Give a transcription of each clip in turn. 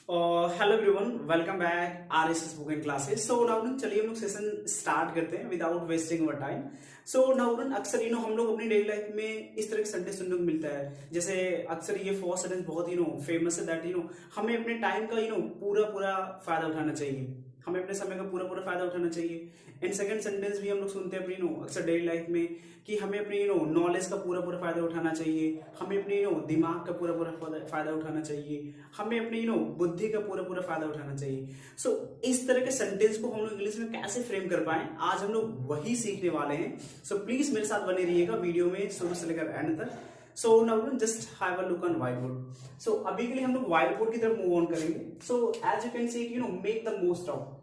Hello everyone, welcome back R S spoken classes. So Navrun चलिए हम लोग सेशन स्टार्ट करते हैं without wasting our time. So Navrun अक्सर हम लोग अपनी डेली लाइफ में इस तरह के सेंटेंस सुनने को मिलता है। जैसे अक्सर ये फर्स्ट सेंटेंस बहुत फेमस है दैट हमें अपने टाइम का पूरा पूरा फायदा उठाना चाहिए, हमें अपने समय का पूरा पूरा फायदा उठाना चाहिए। एंड सेकंड सेंटेंस भी हम लोग सुनते हैं अपनी अक्सर डेली लाइफ में कि हमें अपनी नॉलेज का पूरा पूरा फायदा उठाना चाहिए, हमें अपने दिमाग का पूरा पूरा फायदा उठाना चाहिए, हमें अपनी बुद्धि का पूरा पूरा फायदा उठाना चाहिए। सो इस तरह के सेंटेंस को हम लोग इंग्लिश में कैसे फ्रेम कर पाए, आज हम लोग वही सीखने वाले हैं। सो प्लीज मेरे साथ बने रहिएगा वीडियो में शुरू से लेकर एंड तक। So now just have a look on white board. So अभी के लिए हम लोग व्हाइट बोर्ड की तरफ मूव ऑन करेंगे। So as you can see make the most of,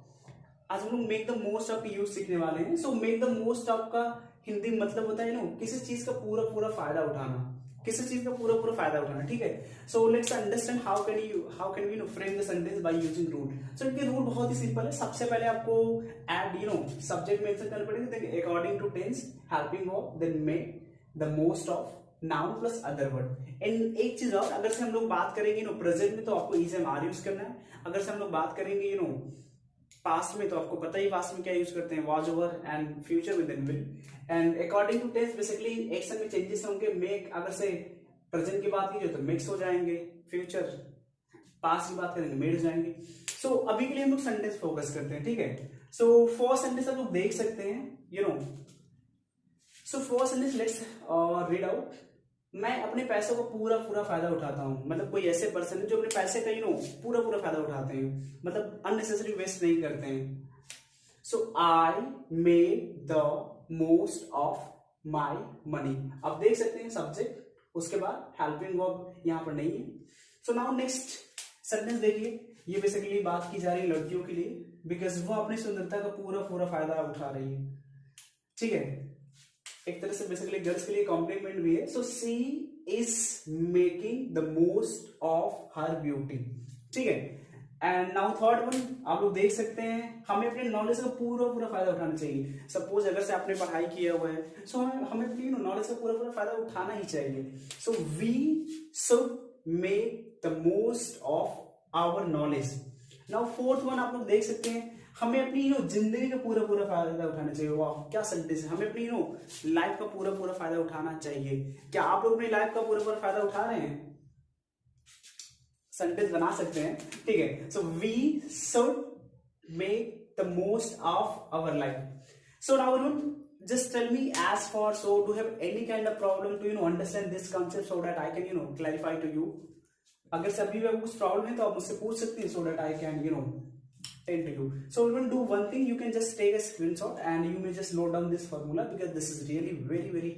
आज हम लोग make the most of use सीखने वाले हैं। So make the most of का हिंदी मतलब होता है किसी चीज का पूरा पूरा फायदा उठाना, किसी चीज का पूरा पूरा फायदा उठाना। ठीक है, so let's understand how can we frame the sentence by using rule. So इनके रूल बहुत ही सिंपल है। सबसे पहले आपको ऐड सब्जेक्ट मेंशन करना पड़ेगा, then according to tense, helping verb, then make the most of, noun plus other word. And एक चीज और, अगर से हम लोग बात करेंगे प्रेजेंट में तो आपको इज एम आर यूज करना है। अगर से हम लोग बात करेंगे पास्ट में तो आपको पता ही पास्ट में क्या यूज करते हैं, वॉज ओवर, एंड फ्यूचर में then will. And according to tense basically action में चेंजेस होंगे। मेक अगर से प्रेजेंट की बात कीजिए तो मिक्स हो जाएंगे, फ्यूचर पास्ट की बात करेंगे मेड हो जाएंगे। सो अभी के लिए हम लोग सेंटेंस फोकस करते हैं। ठीक है, सो फर्स्ट सेंटेंस आप लोग देख सकते हैं so first sentence let's read out. मैं अपने पैसों का पूरा पूरा फायदा उठाता हूं। मतलब कोई ऐसे पर्सन है जो अपने पैसे का पूरा पूरा फायदा उठाते हैं, मतलब अननेसेसरी वेस्ट नहीं करते हैं। So I make the most of my money. अब देख सकते हैं सब्जेक्ट, उसके बाद हेल्पिंग वर्ब यहां पर नहीं है। सो नाउ नेक्स्ट सेंटेंस देखिए, ये बेसिकली बात की जा रही है लड़कियों के लिए, बिकॉज वो अपनी सुंदरता का पूरा पूरा फायदा उठा रही है। ठीक है, एक तरह से बेसिकली गर्ल्स के लिए कॉम्प्लीमेंट भी है। So she is making the most of her beauty. ठीक है, एंड नाउ थर्ड वन आप लोग देख सकते हैं, हमें अपने नॉलेज का पूरा पूरा फायदा उठाना चाहिए। सपोज अगर से आपने पढ़ाई किया हुआ है, सो हमें अपनी नॉलेज का पूरा पूरा फायदा उठाना ही चाहिए। So we should make the most of our knowledge. Now fourth one आप लोग देख सकते हैं, हमें अपनी जिंदगी का पूरा पूरा फायदा उठाना चाहिए। वाह क्या सेंटेंस है, हमें अपनी लाइफ का पूरा पूरा फायदा उठाना चाहिए। क्या आप लोग अपनी लाइफ का पूरा पूरा फायदा उठा रहे हैं? सेंटेंस बना सकते हैं। ठीक है, so we should make the most of our life. So now just tell me as for, so do you have any kind of problem to understand this concept so that I can clarify to you। अगर सभी में कुछ problem है तो आप मुझसे पूछ सकते हैं, so that I can tell to you। So we will do one thing, you can just take a screenshot and you may just note down this formula because this is really very very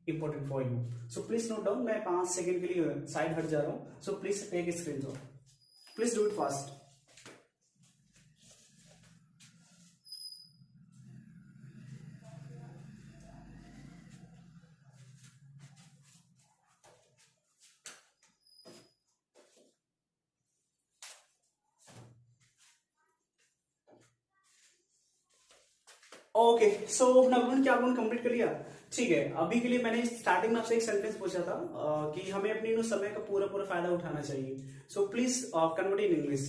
important for you। So please note down, मैं 5 second के लिए side हट जा रहा हूँ। So please take a screenshot, please do it fast। Okay, so Navrun क्या आपने complete कर लिया? ठीक है, अभी के लिए मैंने स्टार्टिंग में आपसे एक सेंटेंस पूछा था कि हमें अपनी समय का पूरा पूरा फायदा उठाना चाहिए। So please convert in English.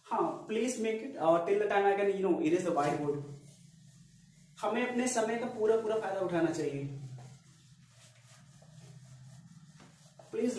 हाँ, please make it till the time I can erase the white board. हमें अपने समय का पूरा पूरा फायदा उठाना चाहिए। प्लीज